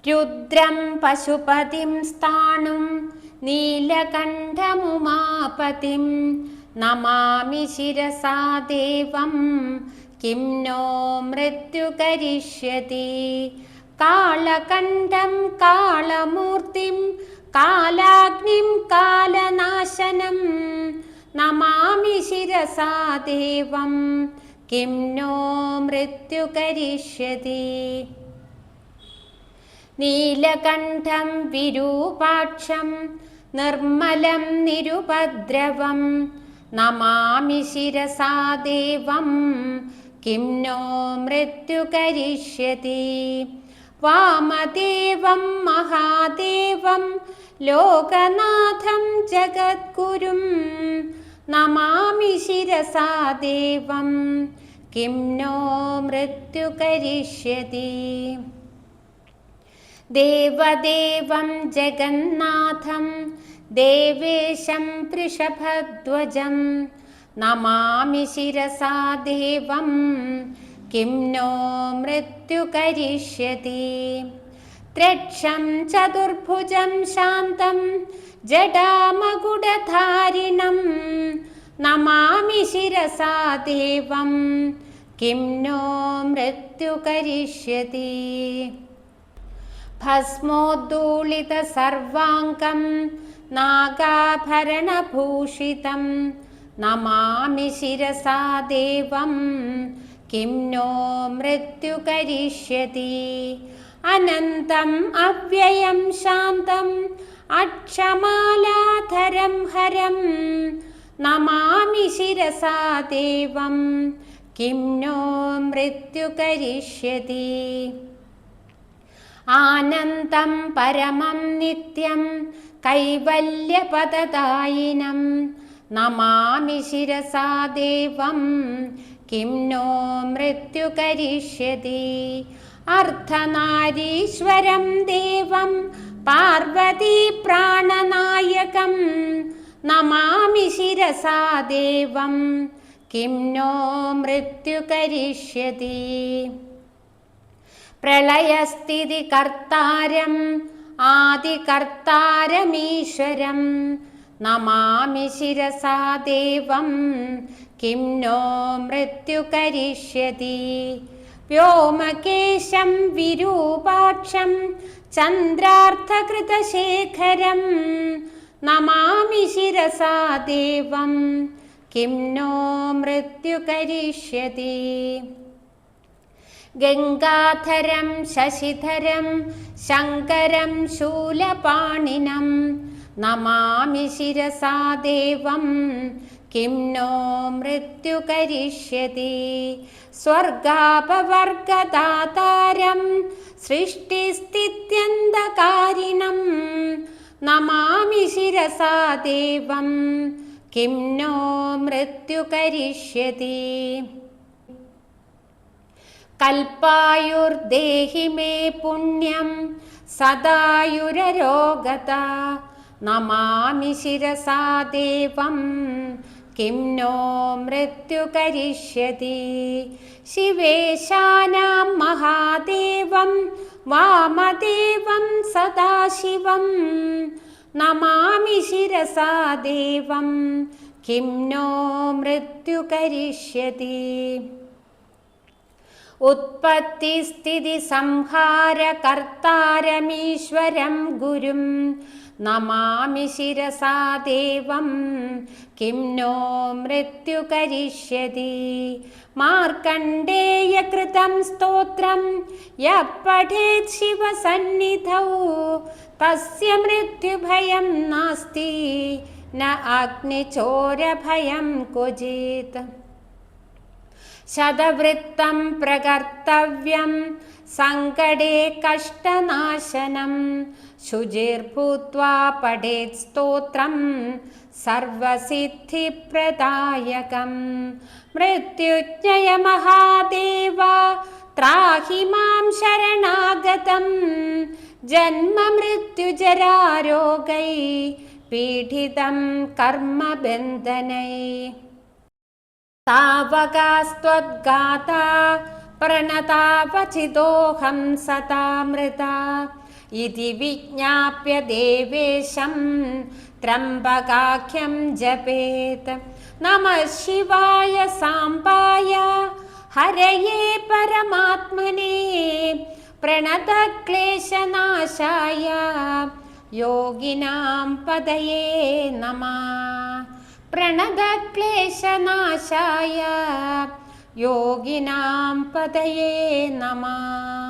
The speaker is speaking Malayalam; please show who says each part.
Speaker 1: രുദ്രം പശുപതിം സ്ഥാണും നീലകണ്ഠമുമാപതിം നമാമി ശിരസാ ദേവം കിം നോ മൃത്യു കരിഷ്യതി. കാളകണ്ഠം കാളമൂർത്തിം കാലാഗ്നിം കാലനാശനം നമാമി ശിരസാ ദേവം കിം നോ മൃത്യു കരിഷ്യതി. നീലകണ്ഠം വിരൂപാക്ഷം നിർമ്മലം നിരുപദ്രവം നമാമി ശിരസാ ദേവം കിം നോ മൃത്യു കരിഷ്യതി. വാമദേവം മഹാദേവം ലോകനാഥം ജഗദ്ഗുരും നമാമി ശിരസാ ദേവം കിം നോ മൃത്യു കരിഷ്യതി. ദേവദേവം ജഗന്നാഥം ദേവേശം വൃഷഭധ്വജം നമാമി ശിരസാ ദേവം കിം നോ മൃത്യു കരിഷ്യതി. ത്രക്ഷം ചതുർഭുജം ശാന്തം ജടാമകുടധാരിണം നമാമി ശിരസാ ദേവം കിം നോ മൃത്യു കരിഷ്യതി. ഭസ്മോദ്ധൂളിത സർവാംഗം നാഗാഭരണഭൂഷിതം നമാമി ശിരസാ ദേവം കിം നോ മൃത്യു കരിഷ്യതി. അനന്തം അവ്യയം ശാന്തം അക്ഷമാലാധരം ഹരം നമാമി ശിരസാ ദേവം കിം നോ മൃത്യു കരിഷ്യതി. ആനന്ദം പരമം നിത്യം കൈവല്യപദദായിനം നമാമി ശിരസാ ദേവം കിം നോ മൃത്യു കരിഷ്യതി. അർദ്ധനാരീശ്വരം ദേവം പാർവതി പ്രാണനായകം നമാമി ശിരസാ ദേവം കിം നോ മൃത്യു കരിഷ്യതി. പ്രളയസ്ഥിതി കർത്താരം ആദികർത്താരമീശ്വരം നമാമി ശിരസാ ദേവം കിം നോ മൃത്യു കരിഷ്യതി. വ്യോമകേശം വിരൂപാക്ഷം ചന്ദ്രാർത്ഥകൃതശേഖരം നമാമി ശിരസാ ദേവം കിം നോ മൃത്യു കരിഷ്യതി. ഗംഗാധരം ശശിധരം ശങ്കരം ശൂലപാണിനം നമാമി ശിരസാ ദേവം കിം നോ മൃത്യു കരിഷ്യതി. സ്വർഗാപവർഗദാതാരം സൃഷ്ടിസ്ഥിത്യന്തകാരിണം നമാമി ശിരസാ ദേവം കിം നോ മൃത്യു കരിഷ്യതി. കൽപ്പായുർദേഹി മേ പുണ്യം സദായുരരോഗത നമാമി ശിരസാ ദേവം കിം നോ മൃത്യു കരിഷ്യതി. ശിവേശാനാം മഹാദേവം വാമദേവം സദാശിവം നമാമി ശിരസാ ദേവം കിം നോ മൃത്യു കരിഷ്യതി. ഉത്പത്തിസ്ഥിതി സംഹാര കർത്താരമീശ്വരം ഗുരും നമാമി ശിരസാ ദേവം കിം നോ മൃത്യു കരിഷ്യതി. മാർക്കണ്ഡേയകൃതം സ്തോത്രം യഃ പഠേത് ശിവസന്നിധൗ തസ്യ മൃത്യുഭയം നാസ്തി ന അഗ്നിചോരഭയം ക്വചിത്. ശതവൃത്തം പ്രകർത്തവ്യം സങ്കടേ കഷ്ടനാശനം ശുചിർഭൂത്വാ പഠേത് സ്തോത്രം സർവസിദ്ധിപ്രദായകം. മൃത്യുഞ്ജയ മഹാദേവ ത്രാഹി മാം ശരണാഗതം ജന്മമൃത്യുജരാരോഗൈ പീഡിതം കർമ്മബന്ധനൈ. താവകാസ്ത്വദ്ഗാതാ പ്രണതാവചിദോഹം സതാമൃതാ इति विज्ञाप्य देवेशं त्र्यम्बकाख्यं जपेत्। नमः शिवाय साम्बाय हरये परमात्मने प्रणतक्लेशनाशाय योगिनां पदये नमः। प्रणतक्लेशनाशाय योगिनां पदये नमः।